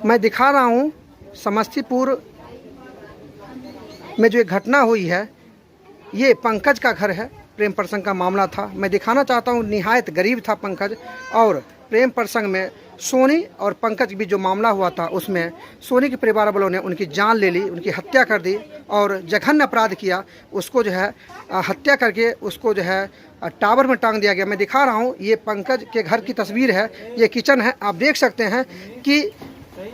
मैं दिखा रहा हूँ समस्तीपुर में जो एक घटना हुई है, ये पंकज का घर है। प्रेम प्रसंग का मामला था। मैं दिखाना चाहता हूँ, निहायत गरीब था पंकज। और प्रेम प्रसंग में सोनी और पंकज के बीच जो मामला हुआ था, उसमें सोनी के परिवार वालों ने उनकी जान ले ली, उनकी हत्या कर दी और जघन्य अपराध किया। उसको जो है हत्या करके उसको जो है टावर में टांग दिया गया। मैं दिखा रहा हूँ, ये पंकज के घर की तस्वीर है, ये किचन है। आप देख सकते हैं कि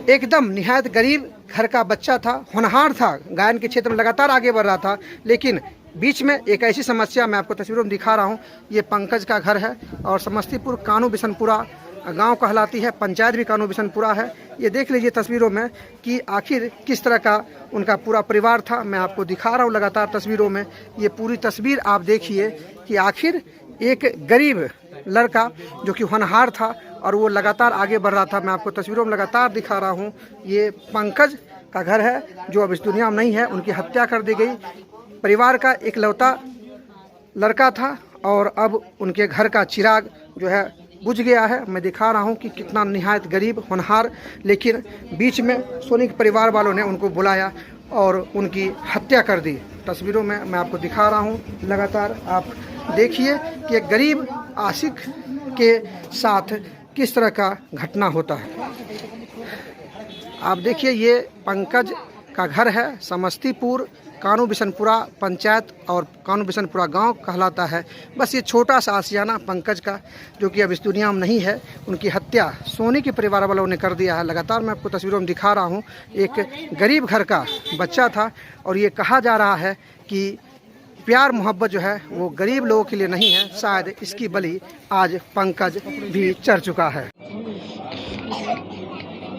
एकदम निहायत गरीब घर का बच्चा था, होनहार था, गायन के क्षेत्र में लगातार आगे बढ़ रहा था। लेकिन बीच में एक ऐसी समस्या, मैं आपको तस्वीरों में दिखा रहा हूँ, ये पंकज का घर है और समस्तीपुर कानू बिशनपुरा गांव कहलाती है, पंचायत भी कानू बिशनपुरा है। ये देख लीजिए तस्वीरों में कि आखिर किस तरह का उनका पूरा परिवार था। मैं आपको दिखा रहा हूँ लगातार तस्वीरों में, ये पूरी तस्वीर आप देखिए कि आखिर एक गरीब लड़का जो कि होनहार था और वो लगातार आगे बढ़ रहा था। मैं आपको तस्वीरों में लगातार दिखा रहा हूँ, ये पंकज का घर है जो अब इस दुनिया में नहीं है, उनकी हत्या कर दी गई। परिवार का इकलौता लड़का था और अब उनके घर का चिराग जो है बुझ गया है। मैं दिखा रहा हूँ कि कितना निहायत गरीब होनहार, लेकिन बीच में सोनी के परिवार वालों ने उनको बुलाया और उनकी हत्या कर दी। तस्वीरों में मैं आपको दिखा रहा हूँ लगातार, आप देखिए कि एक गरीब आशिक के साथ किस तरह का घटना होता है। आप देखिए, ये पंकज का घर है, समस्तीपुर कानू बिशनपुरा पंचायत और कानू बिशनपुरा गांव कहलाता है। बस ये छोटा सा आशियाना पंकज का, जो कि अब इस दुनिया में नहीं है, उनकी हत्या सोनी के परिवार वालों ने कर दिया है। लगातार मैं आपको तस्वीरों में दिखा रहा हूँ, एक गरीब घर का बच्चा था और ये कहा जा रहा है कि प्यार मोहब्बत जो है वो गरीब लोगों के लिए नहीं है। शायद इसकी बलि आज पंकज भी चढ़ चुका है।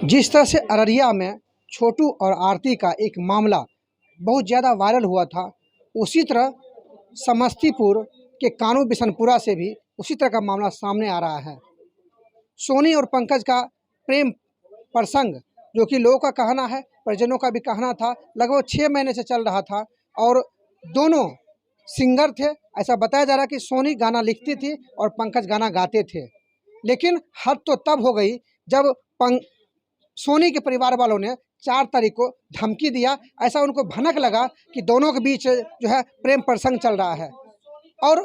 जिस तरह से अररिया में छोटू और आरती का एक मामला बहुत ज़्यादा वायरल हुआ था, उसी तरह समस्तीपुर के कानू बिशनपुरा से भी उसी तरह का मामला सामने आ रहा है। सोनी और पंकज का प्रेम प्रसंग, जो कि लोगों का कहना है, परिजनों का भी कहना था, लगभग 6 महीने से चल रहा था और दोनों सिंगर थे। ऐसा बताया जा रहा है कि सोनी गाना लिखती थी और पंकज गाना गाते थे। लेकिन हद तो तब हो गई जब सोनी के परिवार वालों ने 4 तारीख को धमकी दिया। ऐसा उनको भनक लगा कि दोनों के बीच जो है प्रेम प्रसंग चल रहा है और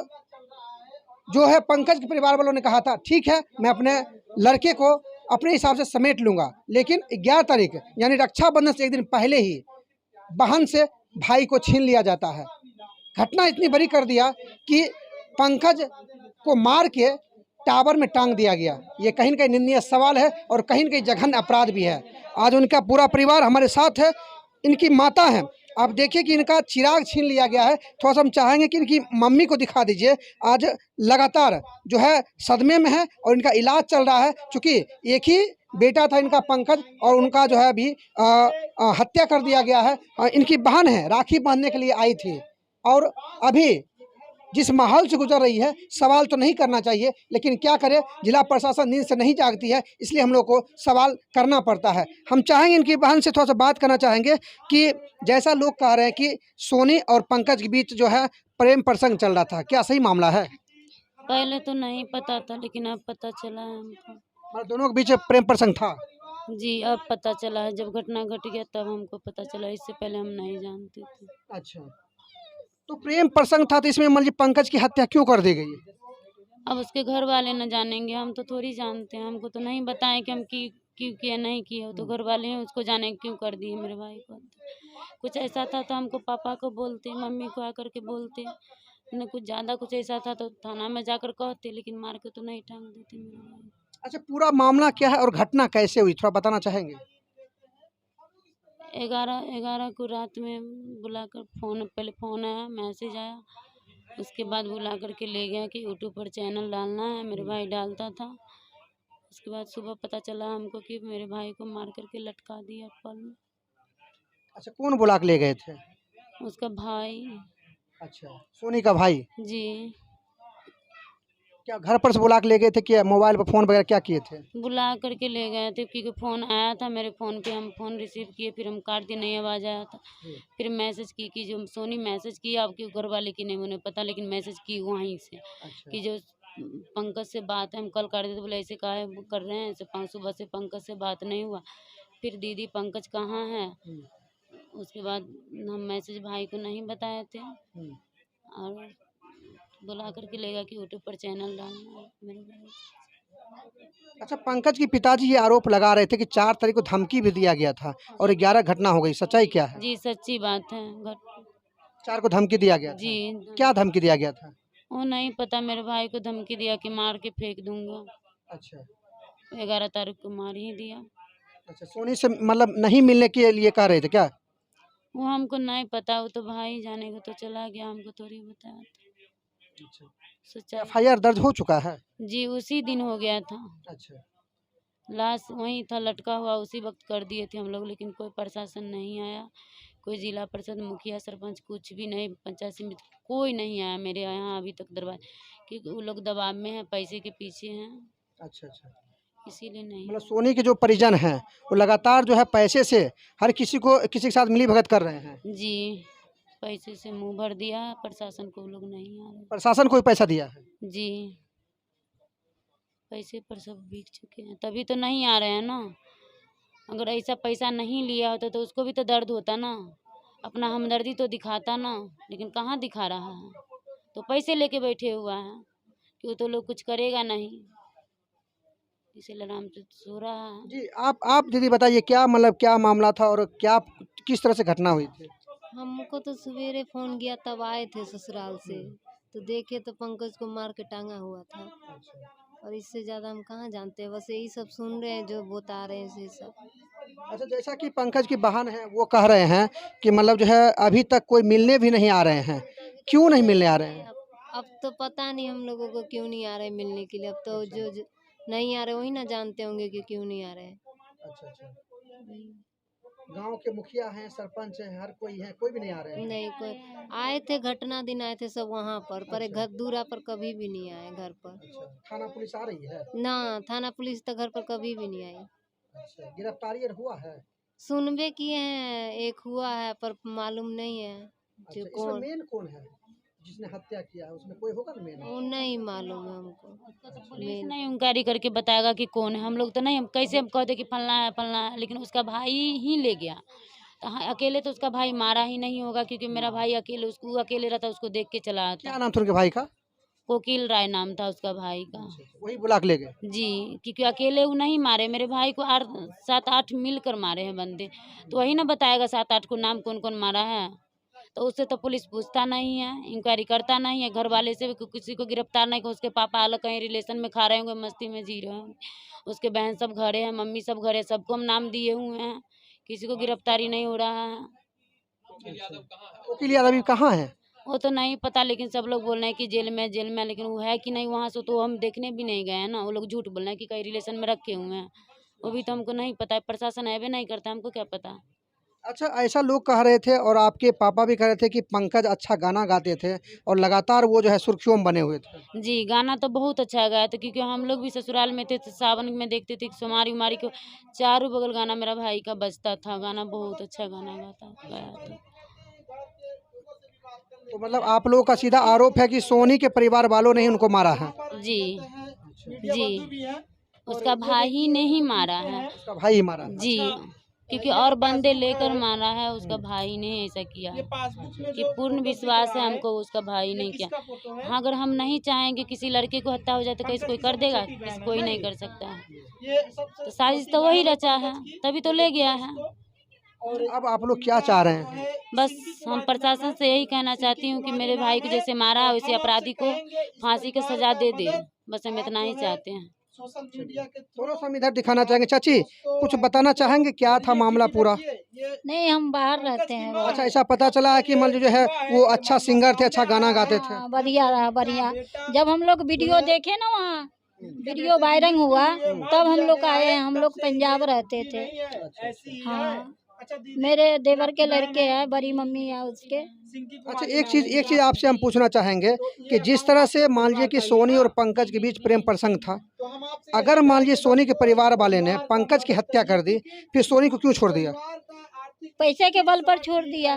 जो है पंकज के परिवार वालों ने कहा था, ठीक है, मैं अपने लड़के को अपने हिसाब से समेट लूँगा। लेकिन 11 तारीख यानी रक्षाबंधन से एक दिन पहले ही बहन से भाई को छीन लिया जाता है। घटना इतनी बड़ी कर दिया कि पंकज को मार के टावर में टांग दिया गया। ये कहीं न कहीं निंदनीय सवाल है और कहीं न कहीं जघन्य अपराध भी है। आज उनका पूरा परिवार हमारे साथ है, इनकी माता हैं। आप देखिए कि इनका चिराग छीन लिया गया है। थोड़ा सा हम चाहेंगे कि इनकी मम्मी को दिखा दीजिए। आज लगातार जो है सदमे में है और इनका इलाज चल रहा है, क्योंकि एक ही बेटा था इनका पंकज और उनका जो है अभी हत्या कर दिया गया है। इनकी बहन है, राखी बांधने के लिए आई थी और अभी जिस माहौल से गुजर रही है, सवाल तो नहीं करना चाहिए, लेकिन क्या करें, जिला प्रशासन नींद से नहीं जागती है, इसलिए हम लोग को सवाल करना पड़ता है। हम चाहेंगे इनकी बहन से थोड़ा सा बात करना चाहेंगे कि जैसा लोग कह रहे हैं कि सोनी और पंकज के बीच जो है प्रेम प्रसंग चल रहा था, क्या सही मामला है? पहले तो नहीं पता था, लेकिन अब पता चला है हमको। मतलब दोनों के बीच प्रेम प्रसंग था? जी, अब पता चला है, जब घटना घट गया तब हमको पता चला, इससे पहले हम नहीं जानते थे। अच्छा, तो प्रेम प्रसंग था तो इसमें मान लीजिए पंकज की हत्या क्यों कर दी गई? अब उसके घर वाले न जानेंगे, हम तो थोड़ी जानते हैं। हमको तो नहीं बताएं कि हम क्यों किया नहीं किया, तो घर वाले हैं, उसको जाने क्यों कर दिए मेरे भाई को। कुछ ऐसा था तो हमको पापा को बोलते, मम्मी को आकर के बोलते, न कुछ ज़्यादा कुछ ऐसा था तो थाना में जाकर कहते, लेकिन मार के तो नहीं टांग देते मेरे भाई। अच्छा, पूरा मामला क्या है और घटना कैसे हुई, थोड़ा बताना चाहेंगे? 11 को रात में बुलाकर पहले फ़ोन आया, मैसेज आया, उसके बाद बुला कर के ले गया कि यूट्यूब पर चैनल डालना है। मेरे भाई डालता था। उसके बाद सुबह पता चला हमको कि मेरे भाई को मार कर के लटका दिया पल में। अच्छा, कौन बुला के ले गए थे? उसका भाई। अच्छा, सोनी का भाई। जी। क्या घर पर से बुला के ले गए थे, क्या मोबाइल पर फ़ोन वगैरह क्या किए थे? बुला कर के ले गए थे, क्योंकि फ़ोन आया था मेरे फ़ोन पे, हम फ़ोन रिसीव किए, फिर हम काट दिए, नहीं आवाज़ आया था। फिर मैसेज की कि जो सोनी मैसेज किया, आपके घर वाले की नहीं मुझे पता, लेकिन मैसेज की वहीं से अच्छा। कि जो पंकज से बात है, हम कल कर देते, बोले ऐसे काहे कर रहे हैं, ऐसे सुबह से पंकज से बात नहीं हुआ। फिर दीदी पंकज कहाँ है, उसके बाद हम मैसेज भाई को नहीं बताए थे और बुला करके लेगा कि यूट्यूब पर चैनल डालना है मेरे भाई। अच्छा, पंकज के पिताजी ये आरोप लगा रहे थे कि 4 तारीख को धमकी भी दिया गया था और 11 घटना हो गई, सच्चाई क्या है? जी सच्ची बात है। 4 को धमकी दिया गया था। जी क्या धमकी दिया गया था? वो नहीं पता, मेरे भाई को धमकी दिया कि मार के फेंक दूंगा। अच्छा 11 तारीख को मार ही दिया। अच्छा, सोनी से मतलब नहीं मिलने के लिए कह रहे थे क्या? वो हमको नहीं पता, वो तो भाई जाने को तो चला गया, हमको थोड़ी बताया था। अच्छा, सच्चाई एफआईआर दर्ज हो चुका है? जी उसी दिन हो गया था, अच्छा लाश वहीं था लटका हुआ, उसी वक्त कर दिए थे हम लोग, लेकिन कोई प्रशासन नहीं आया, कोई जिला परिषद मुखिया सरपंच कुछ भी नहीं, पंचायत समिति कोई नहीं आया मेरे यहाँ अभी तक दरबार, क्योंकि वो लोग दबाव में हैं, पैसे के पीछे हैं, अच्छा अच्छा, इसीलिए नहीं। मतलब सोनी के जो परिजन हैं वो लगातार जो है पैसे से हर किसी के साथ मिली भगत कर रहे हैं। जी पैसे से मुंह भर दिया, प्रशासन को लोग नहीं आ रहे। प्रशासन को भी पैसा दिया है? जी पैसे पर सब बिक चुके हैं, तभी तो नहीं आ रहे हैं ना। अगर ऐसा पैसा नहीं लिया होता तो उसको भी तो दर्द होता ना, अपना हमदर्दी तो दिखाता ना, लेकिन कहाँ दिखा रहा है, तो पैसे लेके बैठे हुआ है कि वो तो लोग कुछ करेगा नहीं, इसीलिए आराम से सो रहा है। जी आप दीदी बताइए, क्या मतलब क्या मामला था और क्या किस तरह से घटना हुई थी? हमको तो सवेरे फोन किया तब आए थे ससुराल से, तो देखे तो पंकज को मार के टांगा हुआ था, और इससे ज़्यादा हम कहाँ जानते हैं, बस यही सब सुन रहे हैं जो बता रहे हैं से सब। अच्छा, जैसा कि पंकज की बहन है वो कह रहे हैं कि मतलब जो है अभी तक कोई मिलने भी नहीं आ रहे हैं, क्यों नहीं मिलने आ रहे हैं? अब तो पता नहीं हम लोगों को क्यों नहीं आ रहे मिलने के लिए, अब तो जो नहीं आ रहे वही ना जानते होंगे कि क्यों नहीं आ रहे हैं। अच्छा अच्छा, गांव के मुखिया हैं, सरपंच हैं, हर कोई है, कोई भी नहीं आ रहे हैं? नहीं कोई आए थे, घटना दिन आए थे सब वहाँ पर एक घर दूरा पर कभी भी नहीं आए घर पर। अच्छा, थाना पुलिस आ रही है? ना थाना पुलिस तो घर पर कभी भी नहीं आई। अच्छा, गिरफ्तारी हुआ है? सुनबे किए हैं, एक हुआ है पर मालूम नहीं है अच्छा, जो इसमें कौन, मेन कौन है जिसने हत्या किया है? उसमें कोई होगा ना मेन? वो नहीं मालूम है हमको। पुलिस नहीं इंक्वायरी करके बताएगा कि कौन है, हम लोग तो नहीं, हम कैसे हम कहते कि फलना है, लेकिन उसका भाई ही ले गया, तो हाँ अकेले तो उसका भाई मारा ही नहीं होगा, क्योंकि मेरा भाई अकेले, उसको अकेले रहता उसको देख के चला आता। क्या नाम था उनके भाई का? कोकिल राय नाम था उसका भाई का। वही बुला के ले गए? जी क्योंकि अकेले वो नहीं मारे, मेरे भाई को 7-8 मिलकर मारे हैं बंदे, तो वही ना बताएगा 7-8 को नाम कौन कौन मारा है, तो उससे तो पुलिस पूछता नहीं है, इंक्वायरी करता नहीं है, घर वाले से भी किसी को गिरफ्तार नहीं, उसके पापा अलग कहीं रिलेशन में खा रहे होंगे, मस्ती में जी रहे होंगे, उसके बहन सब घरे हैं, मम्मी सब घरे, सबको हम नाम दिए हुए हैं, किसी को गिरफ्तारी नहीं हो रहा है। वकील यादव अभी कहाँ है? वो तो नहीं पता, लेकिन सब लोग बोल रहे हैं कि जेल में, लेकिन वो है कि नहीं वहाँ से तो हम देखने भी नहीं गए हैं ना, वो लोग झूठ बोल रहे हैं कि कई रिलेशन में रखे हुए हैं, वो भी तो हमको नहीं पता है, प्रशासन ऐबे नहीं करता, हमको क्या पता। अच्छा, ऐसा लोग कह रहे थे और आपके पापा भी कह रहे थे कि पंकज अच्छा गाना गाते थे और लगातार वो जो है सुर्खियों में बने हुए थे। जी गाना तो बहुत अच्छा गाया था, क्योंकि हम लोग भी ससुराल में थे तो सावन में देखते थे कि सोमारी उमारी को चारों बगल गाना मेरा भाई का बजता था, गाना बहुत अच्छा गाना गाया था। तो मतलब आप लोगों का सीधा आरोप है कि सोनी के परिवार वालों ने ही उनको मारा है? जी जी उसका भाई ही ने ही मारा है। उसका भाई ही मारा है? जी क्योंकि और बंदे लेकर मारा है, उसका भाई ने ऐसा किया है, कि पूर्ण विश्वास है हमको उसका भाई ने किया। हाँ अगर हम नहीं चाहेंगे किसी लड़के को हत्या हो जाए तो कैसे कोई कर देगा? कोई नहीं कर सकता है, तो साजिश तो वही रचा है, तभी तो ले गया है। अब आप लोग क्या चाह रहे हैं? बस हम प्रशासन से यही कहना चाहती हूँ कि मेरे भाई को जैसे मारा है वैसे अपराधी को फांसी की सजा दे दे, बस हम इतना ही चाहते हैं। थोड़ा सा हम इधर दिखाना चाहेंगे। चाची कुछ बताना चाहेंगे, क्या था मामला पूरा? नहीं हम बाहर रहते हैं। अच्छा, ऐसा पता चला है कि मतलब जो है वो अच्छा सिंगर थे, अच्छा गाना गाते थे? हाँ, बढ़िया रहा बढ़िया। जब हम लोग वीडियो देखे ना, वहाँ वीडियो वायरल हुआ तब हम लोग आए, हम लोग पंजाब रहते थे। हाँ मेरे देवर के लड़के हैं, बड़ी मम्मी है उसके। अच्छा, एक चीज आपसे हम पूछना चाहेंगे कि जिस तरह से मान लीजिए कि सोनी और पंकज के बीच प्रेम प्रसंग था, अगर मान लीजिए सोनी के परिवार वाले ने पंकज की हत्या कर दी, फिर सोनी को क्यों छोड़ दिया? पैसे के बल पर छोड़ दिया,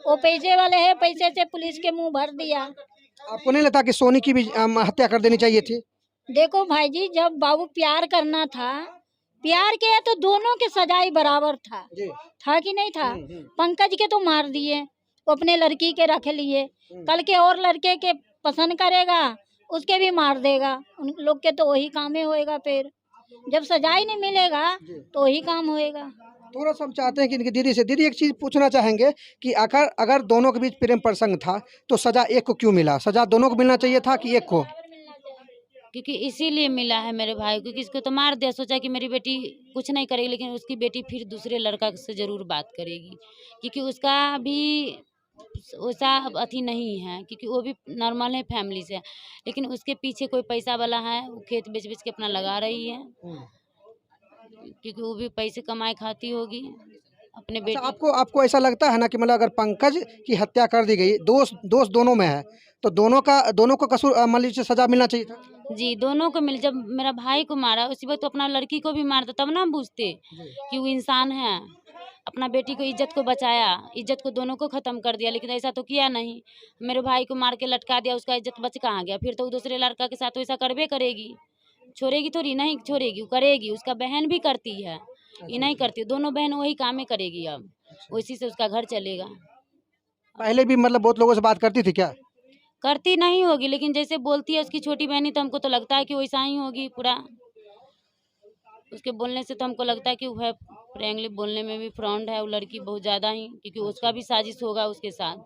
वो पैसे वाले हैं, पैसे से पुलिस के मुंह भर दिया। आपको नहीं लगता कि सोनी की भी हत्या कर देनी चाहिए थी? देखो भाई जी, जब बाबू प्यार करना था प्यार किया तो दोनों के सजाई बराबर था जी। कि नहीं था। हम्म। पंकज के तो मार दिए, वो अपने लड़की के रख लिए, कल के और लड़के के पसंद करेगा उसके भी मार देगा। उन लोग के तो वही काम ही होएगा। फिर जब सजाई नहीं मिलेगा जी। तो वही काम होएगा। थोड़ा सा हम चाहते हैं कि इनकी दीदी से, दीदी एक चीज़ पूछना चाहेंगे कि अगर अगर दोनों के बीच प्रेम प्रसंग था तो सजा एक को क्यों मिला? सजा दोनों को मिलना चाहिए था कि एक को? क्योंकि इसीलिए मिला है मेरे भाई को, क्योंकि इसको तो मार दिया, सोचा कि मेरी बेटी कुछ नहीं करेगी, लेकिन उसकी बेटी फिर दूसरे लड़का से ज़रूर बात करेगी, क्योंकि उसका भी वैसा अथी नहीं है, क्योंकि वो भी नॉर्मल है फैमिली से, लेकिन उसके पीछे कोई पैसा वाला है, वो खेत बेच बेच के अपना लगा रही है, क्योंकि वो भी पैसे कमाई खाती होगी अपने अच्छा, बेटे। आपको ऐसा लगता है ना कि मतलब अगर पंकज की हत्या कर दी गई, दोष दोनों में है, तो दोनों को कसूर मान लीजिए सजा मिलना चाहिए था? जी, दोनों को मिल, जब मेरा भाई को मारा उसी वक्त तो अपना लड़की को भी मारता, तब ना हम पूछते कि वो इंसान है। अपना बेटी को इज्जत को बचाया, इज्जत को दोनों को ख़त्म कर दिया, लेकिन ऐसा तो किया नहीं। मेरे भाई को मार के लटका दिया, उसका इज्जत बच कहाँ गया? फिर तो वो दूसरे लड़का के साथ वैसा करबे करेगी, छोड़ेगी थोड़ी, नहीं छोड़ेगी, वो करेगी। उसका बहन भी करती है, ये नहीं करती, दोनों बहन वही कामें करेगी। अब उसी से उसका घर चलेगा। पहले भी मतलब बहुत लोगों से बात करती थी क्या? करती नहीं होगी, लेकिन जैसे बोलती है उसकी छोटी बहनी, तो हमको तो लगता है कि वैसा ही होगी पूरा। उसके बोलने से तो हमको लगता है कि वो है, फ्रेंकली बोलने में भी फ्रॉड है वो लड़की बहुत ज़्यादा ही, क्योंकि उसका भी साजिश होगा उसके साथ,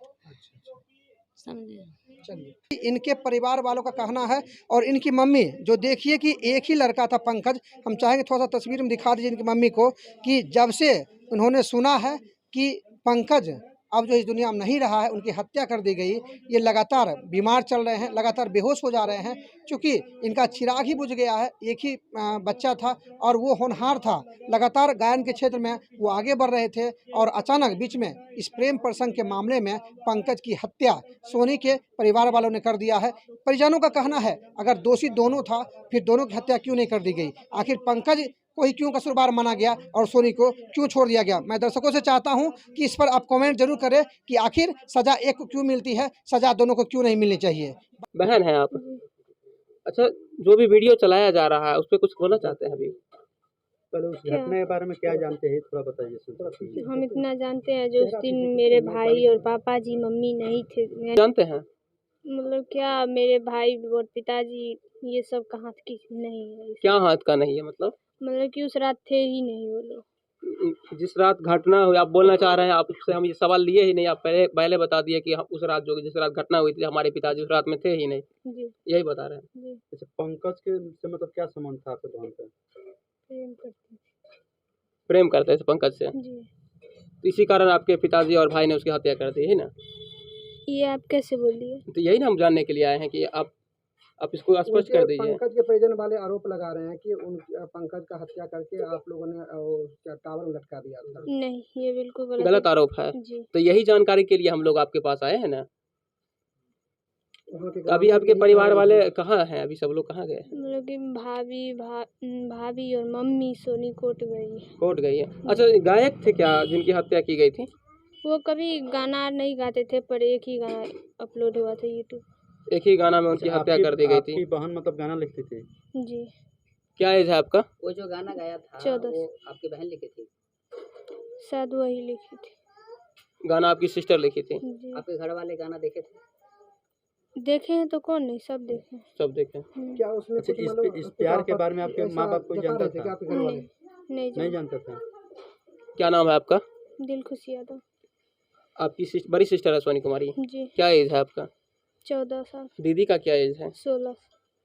समझे। चलिए, इनके परिवार वालों का कहना है और इनकी मम्मी जो, देखिए कि एक ही लड़का था पंकज, हम चाहेंगे थोड़ा सा तस्वीर में दिखा दीजिए इनकी मम्मी को कि जब से उन्होंने सुना है कि पंकज अब जो इस दुनिया में नहीं रहा है, उनकी हत्या कर दी गई, ये लगातार बीमार चल रहे हैं, लगातार बेहोश हो जा रहे हैं, क्योंकि इनका चिराग ही बुझ गया है। एक ही बच्चा था और वो होनहार था, लगातार गायन के क्षेत्र में वो आगे बढ़ रहे थे, और अचानक बीच में इस प्रेम प्रसंग के मामले में पंकज की हत्या सोनी के परिवार वालों ने कर दिया है। परिजनों का कहना है अगर दोषी दोनों था, फिर दोनों की हत्या क्यों नहीं कर दी गई? आखिर पंकज को ही क्यों कसूरवार माना गया और सोनी को क्यों छोड़ दिया गया? मैं दर्शकों से चाहता हूं कि इस पर आप कमेंट जरूर करें कि आखिर सजा एक को क्यों मिलती है, सजा दोनों को क्यों नहीं मिलनी चाहिए। बहन है आप? अच्छा, जो भी वीडियो चलाया जा रहा है उस पर कुछ बोलना चाहते हैं अभी? पहले उस घटना के बारे में क्या जानते हैं, थोड़ा बताइए। हम इतना जानते हैं जो उस दिन मेरे भाई और पापा जी मम्मी नहीं थे, जानते हैं? मतलब क्या मेरे भाई और पिताजी ये सब कहाँ की नहीं है, क्या हाथ का नहीं है मतलब कि उस रात थे ही नहीं वो लोग। जिस रात घटना हुई आप बोलना चाह रहे हैं, आपसे हम ये सवाल लिए ही नहीं, आप पहले बता दिए कि उस रात जिस रात घटना हुई थी हमारे पिताजी उस रात में थे ही नहीं, जी यही बता रहे हैं? जी। अच्छा, पंकज के से मतलब क्या संबंध था आपके बहन का? प्रेम करते प्रेम करते थे पंकज से, जी। तो इसी कारण आपके पिताजी और भाई ने उसकी हत्या कर दी है ना? ये आप कैसे बोल दिए? तो यही ना हम जानने के लिए आए हैं कि आप इसको स्पष्ट कर दीजिए। पंकज के परिजन वाले आरोप लगा रहे हैं कि पंकज का हत्या करके आप लोगों ने टावर में लटका दिया था। नहीं, ये बिल्कुल गलत आरोप है। जी। तो यही जानकारी के लिए हम लोग आपके पास आए हैं ना। अभी आपके परिवार वाले कहाँ हैं? अभी सब लोग कहाँ गए? मतलब कि भाभी और मम्मी सोनी कोर्ट गई है। अच्छा, गायक थे क्या जिनकी हत्या की गई थी? वो कभी गाना नहीं गाते थे, पर एक ही गाना अपलोड हुआ था यूट्यूब। एक ही गाना में उनकी हत्या कर दी गई थी। आपकी बहन मतलब गाना लिखती थी? जी। क्या एज है आपका? वो जो गाना गाया था 14 वो आपकी बहन लिखी थी? शायद वही लिखी थी। गाना आपकी सिस्टर लिखी थी? जी। आपके घर वाले गाना देखे थे? देखे हैं तो कौन नहीं, सब देखे। सब देखे। क्या उसमें अच्छा, इस प्यार के बारे में आपके माँ बाप को जानता था? नहीं जानता था। क्या नाम है आपका? दिलखुश यादव। आपकी बड़ी सिस्टर है सोनी कुमारी? जी। क्या एज है आपका? 14 साल। दीदी का क्या एज है? 16।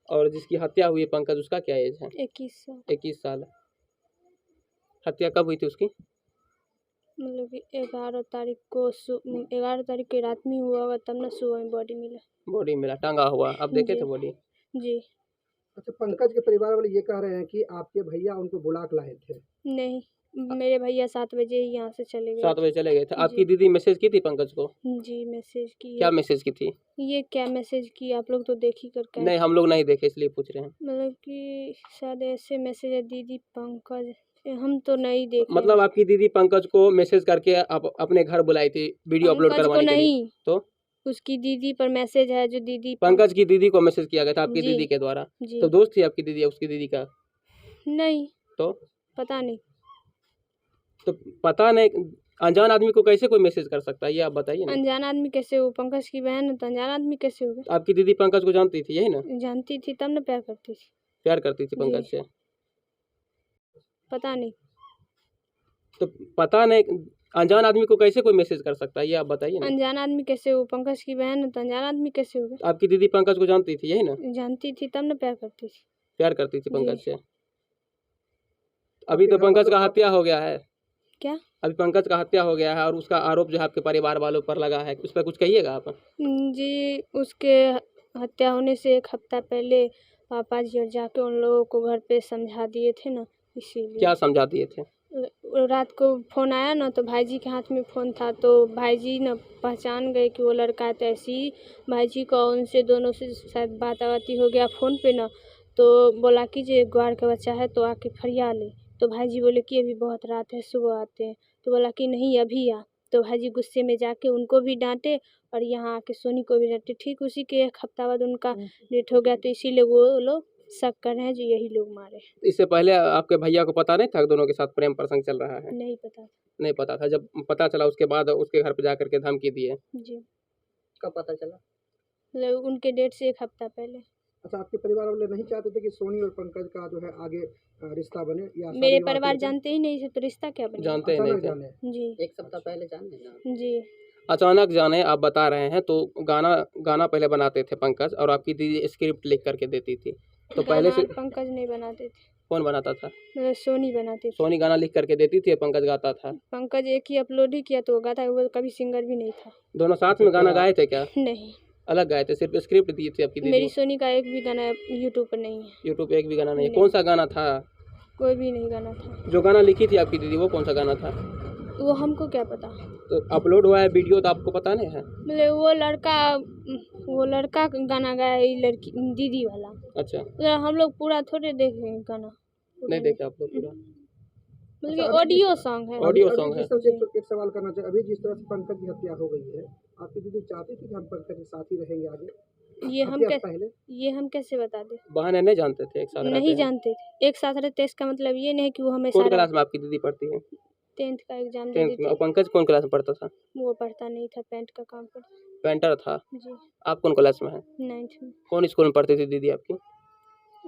और जिसकी हत्या हुई है पंकज, उसका क्या एज है? 21 साल। 21 साल। हत्या कब हुई थी उसकी? मतलब कि 11 तारीख को 11 तारीख की रात में हुआ होगा, तब ना सुबह में बॉडी मिला। टांगा हुआ, आप देखे थे बॉडी? जी। अच्छा, पंकज के परिवार वाले ये कह रहे हैं कि आपके भैया उनको बुला के लाए थे? नहीं, मेरे भैया 7 बजे ही यहाँ से चले गए। 7 बजे चले गए थे। आपकी दीदी मैसेज की थी पंकज को? जी, मैसेज की। क्या मैसेज की थी? ये क्या मैसेज की, आप लोग तो देख ही कर। नहीं, हम लोग नहीं देखे इसलिए पूछ रहे हैं। मतलब कि शायद ऐसे मैसेज है, दीदी पंकज, हम तो नहीं देखे। मतलब आपकी दीदी पंकज को मैसेज करके आप अपने घर बुलाई थी वीडियो अपलोड करवाने के लिए? नहीं, तो उसकी दीदी पर मैसेज है, जो दीदी पंकज की दीदी को मैसेज किया गया था आपकी जी। दीदी के द्वारा? जी। तो दोस्त थी आपकी दीदी उसकी दीदी का? नहीं। तो पता नहीं। तो पता नहीं, अनजान आदमी को कैसे कोई मैसेज कर सकता है, ये आप बताइए ना। अनजान आदमी कैसे हो? पंकज की बहन है तो अनजान आदमी कैसे हो गए? तो आपकी दीदी पंकज को जानती थी, यही ना? जानती थी तब ना प्यार करती थी। प्यार करती थी पंकज से। पता नहीं। तो पता नहीं, अनजान आदमी को कैसे कोई मैसेज कर सकता है, ये आप बताइए ना। अनजान आदमी कैसे हो? पंकज की बहन है तो अनजान आदमी कैसे हो गए? तो आपकी दीदी पंकज को जानती थी, यही ना? जानती थी तब ना प्यार करती थी। प्यार करती थी पंकज जी। से। अभी तो पंकज का हत्या हो गया है। क्या? अभी पंकज का हत्या हो गया है और उसका आरोप जो है आपके परिवार वालों पर लगा है, उस पर कुछ कहिएगा आप? जी, उसके हत्या होने से एक हफ्ता पहले पापा जी और जाके उन लोगों को घर पे समझा दिए थे ना, इसीलिए। क्या समझा दिए थे? रात को फ़ोन आया ना तो भाईजी के हाथ में फ़ोन था, तो भाईजी ना पहचान गए कि वो लड़का है। तो ऐसे ही भाईजी को उनसे दोनों से शायद बात-वाती हो गया फ़ोन पे ना, तो बोला कि जे ग्वार का बच्चा है तो आके फरिया ले। तो भाईजी बोले कि अभी बहुत रात है, सुबह आते हैं। तो बोला कि नहीं अभी आ। तो भाईजी गुस्से में जाके उनको भी डांटे और यहाँ आके सोनी को भी डांटे। ठीक उसी के एक हफ्ता बाद उनका डेथ हो गया, तो इसीलिए वो लोग शक कर रहे हैं जो यही लोग मारे। इससे पहले आपके भैया को पता नहीं था कि दोनों के साथ प्रेम प्रसंग चल रहा है? नहीं पता। नहीं पता था। जब पता चला उसके बाद उसके घर पे जाकर के धमकी दिए? जी, कब पता चला? मतलब उनके डेथ से एक हफ्ता पहले। अच्छा, आपके परिवार वाले नहीं चाहते थे कि सोनी और पंकज का जो है आगे रिश्ता बने, या मेरे परिवार जानते ही नहीं थे तो रिश्ता क्या बनेगा? जानते ही नहीं थे। जी। एक सप्ताह पहले जान लेना। जी। अचानक जाने आप बता रहे हैं, तो गाना पहले बनाते थे पंकज और आपकी दीदी स्क्रिप्ट लिख करके देती थी, तो पहले से पंकज नहीं बनाते थे, कौन बनाता था? मतलब सोनी बनाती थी। सोनी गाना लिख करके देती थी, पंकज गाता था। पंकज एक ही अपलोड ही किया तो वो गाता, वो कभी सिंगर भी नहीं था। दोनों साथ में गाना गाए थे क्या? नहीं, अलग गाए थे? सिर्फ स्क्रिप्ट दी थी आपकी मेरी दीदी? सोनी का एक भी गाना यूट्यूब पर नहीं है। यूट्यूब पे एक भी गाना नहीं है? कौन सा गाना था? कोई भी नहीं गाना था। जो गाना लिखी थी आपकी दीदी वो कौन सा गाना था? वो हमको क्या पता। तो अपलोड हुआ है वीडियो, तो आपको पता नहीं है? मतलब वो लड़का गाना गाया, ये लड़की दीदी वाला। अच्छा, मतलब हम लोग पूरा थोड़े देखे हैं गाना। नहीं देखे आप लोग पूरा? मतलब ऑडियो सॉन्ग है। ऑडियो सॉन्ग है। एक सवाल करना चाहिए, अभी जिस तरह से पंकज की हत्या हो गई है, आपकी दीदी चाहती थी कि हम पंकज के साथ ही रहेंगे आगे? ये पहले हम कैसे बता दें? बहाने नहीं जानते थे एक साथ रहते नहीं हैं? जानते थे। एक साथ रहते इसका मतलब ये नहीं कि वो हमेशा कौन क्लास में आपकी दीदी पढ़ती है? 10th का एग्जाम दे 10th दी में। और थी। पंकज कौन क्लास में पढ़ता था? वो पढ़ता नहीं था, पेंट का काम करता। पेंटर था। जी, आप कौन क्लास में है? 9th में। कौन स्कूल में पढ़ती थी दीदी आपकी?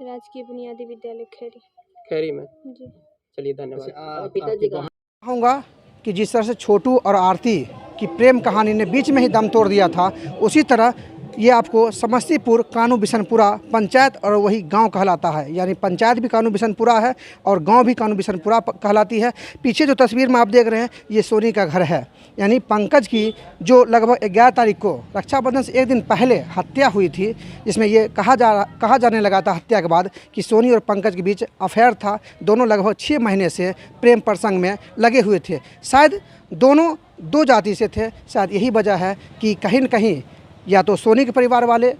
राजकीय बुनियादी विद्यालय खेरी। खैरी में। जी। चलिए धन्यवाद। पिताजी का कहूँगा कि जिस तरह से छोटू और आरती की प्रेम कहानी ने बीच में ही दम तोड़ दिया था, उसी तरह ये आपको समस्तीपुर कानू बिशनपुरा पंचायत और वही गांव कहलाता है। यानी पंचायत भी कानू बिशनपुरा है और गांव भी कानू बिशनपुरा कहलाती है। पीछे जो तस्वीर में आप देख रहे हैं ये सोनी का घर है। यानी पंकज की जो लगभग 11 तारीख को रक्षाबंधन से एक दिन पहले हत्या हुई थी, जिसमें ये कहा जाने लगा था हत्या के बाद कि सोनी और पंकज के बीच अफेयर था। दोनों लगभग 6 महीने से प्रेम प्रसंग में लगे हुए थे। शायद दोनों दो जाति से थे। शायद यही वजह है कि कहीं न कहीं या तो सोनी के परिवार वाले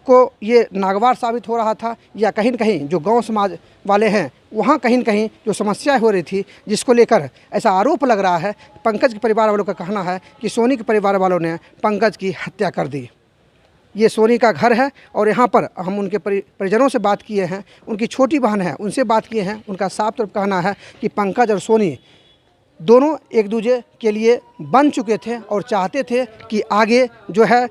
को ये नागवार साबित हो रहा था, या कहीं न कहीं जो गांव समाज वाले हैं वहाँ कहीं न कहीं जो समस्याएं हो रही थी, जिसको लेकर ऐसा आरोप लग रहा है। पंकज के परिवार वालों का कहना है कि सोनी के परिवार वालों ने पंकज की हत्या कर दी। ये सोनी का घर है और यहाँ पर हम उनके परिजनों से बात किए हैं, उनकी छोटी बहन है उनसे बात किए हैं। उनका साफ तौर पर कहना है कि पंकज और सोनी दोनों एक दूसरे के लिए बन चुके थे और चाहते थे कि आगे जो है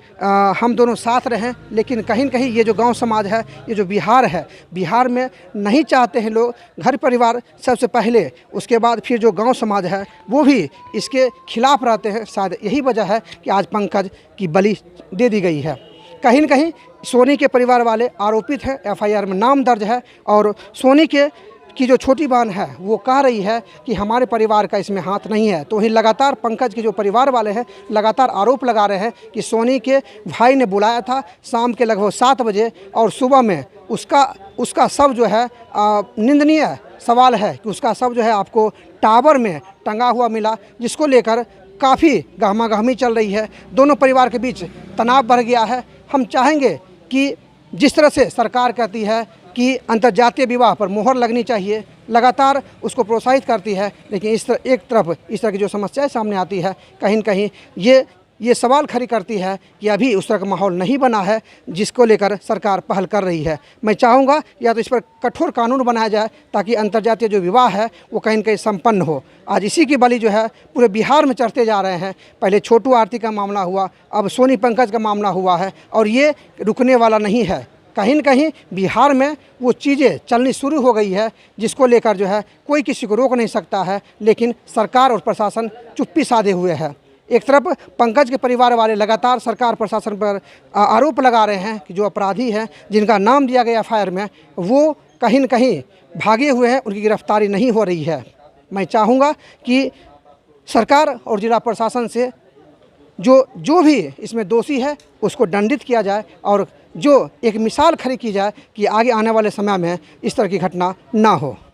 हम दोनों साथ रहें। लेकिन कहीं न कहीं ये जो गांव समाज है, ये जो बिहार है, बिहार में नहीं चाहते हैं लोग। घर परिवार सबसे पहले, उसके बाद फिर जो गांव समाज है वो भी इसके खिलाफ रहते हैं। शायद यही वजह है कि आज पंकज की बलि दे दी गई है। कहीं न कहीं सोनी के परिवार वाले आरोपित हैं, FIR में नाम दर्ज है। और सोनी की जो छोटी बहन है वो कह रही है कि हमारे परिवार का इसमें हाथ नहीं है। तो वहीं लगातार पंकज के जो परिवार वाले हैं लगातार आरोप लगा रहे हैं कि सोनी के भाई ने बुलाया था शाम के लगभग 7 बजे और सुबह में उसका शव जो है, निंदनीय सवाल है कि उसका शव जो है आपको टावर में टंगा हुआ मिला, जिसको लेकर काफ़ी गहमागहमी चल रही है। दोनों परिवार के बीच तनाव बढ़ गया है। हम चाहेंगे कि जिस तरह से सरकार कहती है कि अंतर्जातीय विवाह पर मोहर लगनी चाहिए, लगातार उसको प्रोत्साहित करती है, लेकिन एक तरफ इस तरह की जो समस्याएं सामने आती है, कहीं न कहीं ये ये सवाल खड़ी करती है कि अभी उस तरह का माहौल नहीं बना है जिसको लेकर सरकार पहल कर रही है। मैं चाहूँगा या तो इस पर कठोर कानून बनाया जाए ताकि अंतर्जातीय जो विवाह है वो कहीं न कहीं संपन्न हो। आज इसी की बलि जो है पूरे बिहार में चढ़ते जा रहे हैं। पहले छोटू आरती का मामला हुआ, अब सोनी पंकज का मामला हुआ है और ये रुकने वाला नहीं है। कहीं न कहीं बिहार में वो चीज़ें चलनी शुरू हो गई है जिसको लेकर जो है कोई किसी को रोक नहीं सकता है, लेकिन सरकार और प्रशासन चुप्पी साधे हुए है। एक तरफ पंकज के परिवार वाले लगातार सरकार प्रशासन पर आरोप लगा रहे हैं कि जो अपराधी हैं जिनका नाम दिया गया एफआईआर में वो कहीं न कहीं भागे हुए हैं, उनकी गिरफ्तारी नहीं हो रही है। मैं चाहूँगा कि सरकार और जिला प्रशासन से जो भी इसमें दोषी है उसको दंडित किया जाए और जो एक मिसाल खड़ी की जाए कि आगे आने वाले समय में इस तरह की घटना ना हो।